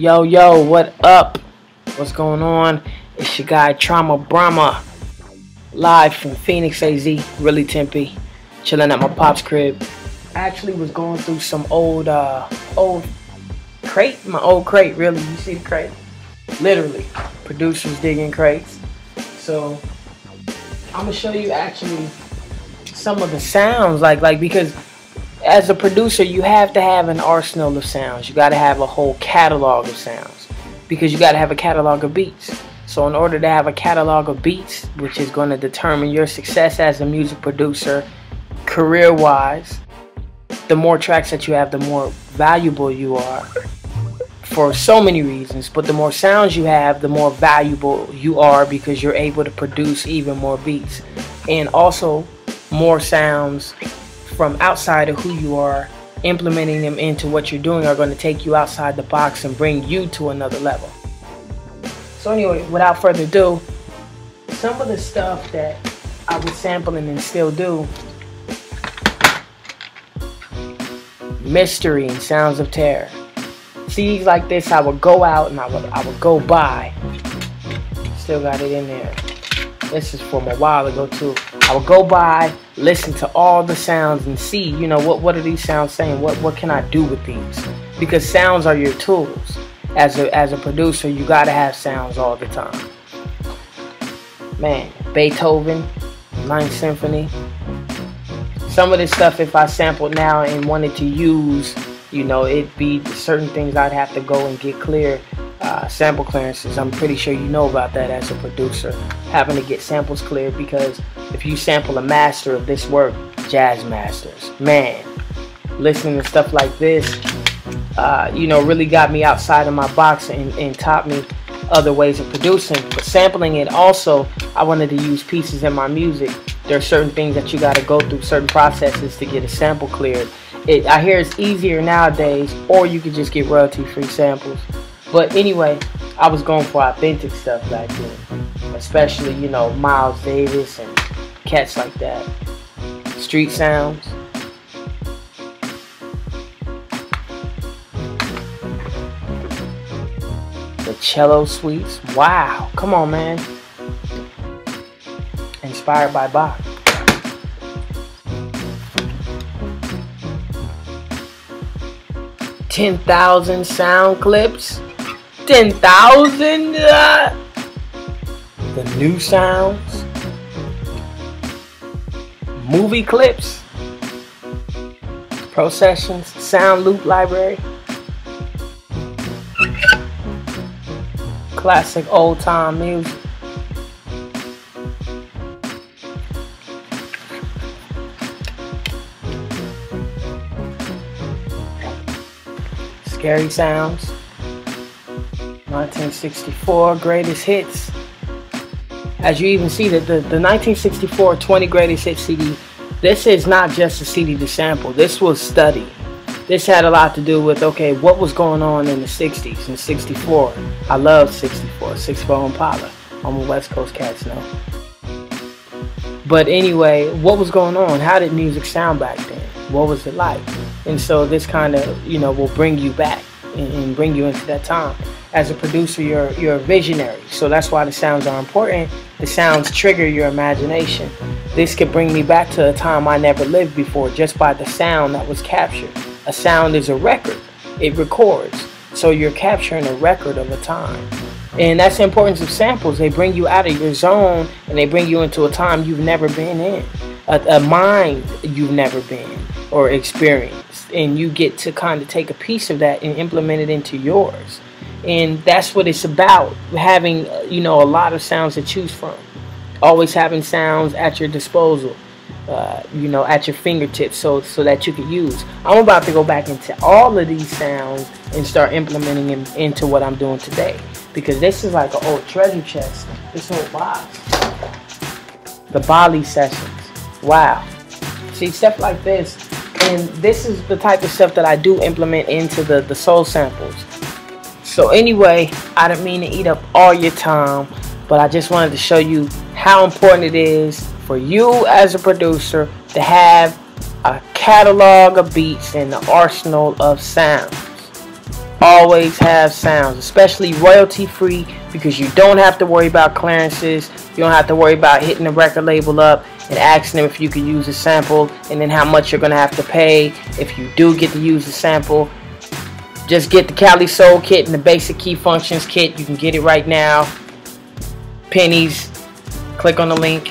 Yo, yo, what up? What's going on? It's your guy Trauma Brahma, live from Phoenix, AZ, really Tempe, chilling at my pop's crib. I actually was going through some old crate, my old crate, really. You see the crate? Literally, producers digging crates. So, I'm gonna show you actually some of the sounds, because as a producer, you have to have an arsenal of sounds. You got to have a whole catalog of sounds because you got to have a catalog of beats. So in order to have a catalog of beats, which is going to determine your success as a music producer, career-wise, the more tracks that you have, the more valuable you are for so many reasons. But the more sounds you have, the more valuable you are because you're able to produce even more beats. And also more sounds from outside of who you are, implementing them into what you're doing are going to take you outside the box and bring you to another level. So anyway, without further ado, some of the stuff that I was sampling and still do: Mystery and Sounds of Terror. CDs like this I would go out and I would go buy. Still got it in there. This is from a while ago too. I would go by, listen to all the sounds and see, you know, what are these sounds saying? What can I do with these? Because sounds are your tools. As a producer, you gotta have sounds all the time. Man, Beethoven, Ninth Symphony. Some of this stuff, if I sampled now and wanted to use, you know, it'd be certain things I'd have to go and get clear. Sample clearances. I'm pretty sure you know about that as a producer, having to get samples cleared, because if you sample a master of this work, jazz masters, man, listening to stuff like this, you know, really got me outside of my box and taught me other ways of producing. But sampling it also, I wanted to use pieces in my music. There are certain things that you got to go through, certain processes to get a sample cleared. I hear it's easier nowadays, or you could just get royalty-free samples. But anyway, I was going for authentic stuff back then, especially, you know, Miles Davis and cats like that. Street sounds. The cello suites. Wow, come on, man. Inspired by Bach. $10,000 sound clips. 10,000. The new sounds. Movie clips. Pro Sessions. Sound loop library. Classic old time music. Scary Sounds. 1964 Greatest Hits. As you even see, the 1964 20 Greatest Hits CD, this is not just a CD to sample. This was study. This had a lot to do with, okay, what was going on in the 60s and 64. I love 64 Impala. I'm a West Coast cats now. But anyway, what was going on? How did music sound back then? What was it like? And so this kind of, you know, will bring you back and bring you into that time. As a producer, you're a visionary, so that's why the sounds are important. The sounds trigger your imagination. This could bring me back to a time I never lived before just by the sound that was captured. A sound is a record. It records. So you're capturing a record of a time. And that's the importance of samples. They bring you out of your zone and they bring you into a time you've never been in, a mind you've never been or experienced. And you get to kind of take a piece of that and implement it into yours. And that's what it's about, having, you know, a lot of sounds to choose from. Always having sounds at your disposal, you know, at your fingertips, so that you can use. I'm about to go back into all of these sounds and start implementing them into what I'm doing today. Because this is like an old treasure chest, this whole box. The Bali sessions, wow. See, stuff like this. And this is the type of stuff that I do implement into the soul samples. So anyway, I didn't mean to eat up all your time, but I just wanted to show you how important it is for you as a producer to have a catalog of beats and an arsenal of sounds. always have sounds, especially royalty free, because you don't have to worry about clearances. You don't have to worry about hitting the record label up and asking them if you could use a sample, and then how much you're gonna have to pay if you do get to use the sample. Just get the Cali Soul kit and the basic key functions kit. You can get it right now. Pennies. Click on the link.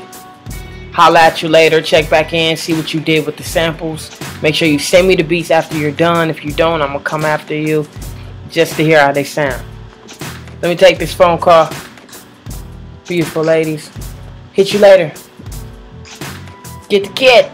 Holla at you later. Check back in. See what you did with the samples. Make sure you send me the beats after you're done. If you don't, I'm gonna come after you just to hear how they sound. Let me take this phone call. Beautiful ladies. Hit you later. Get the kit.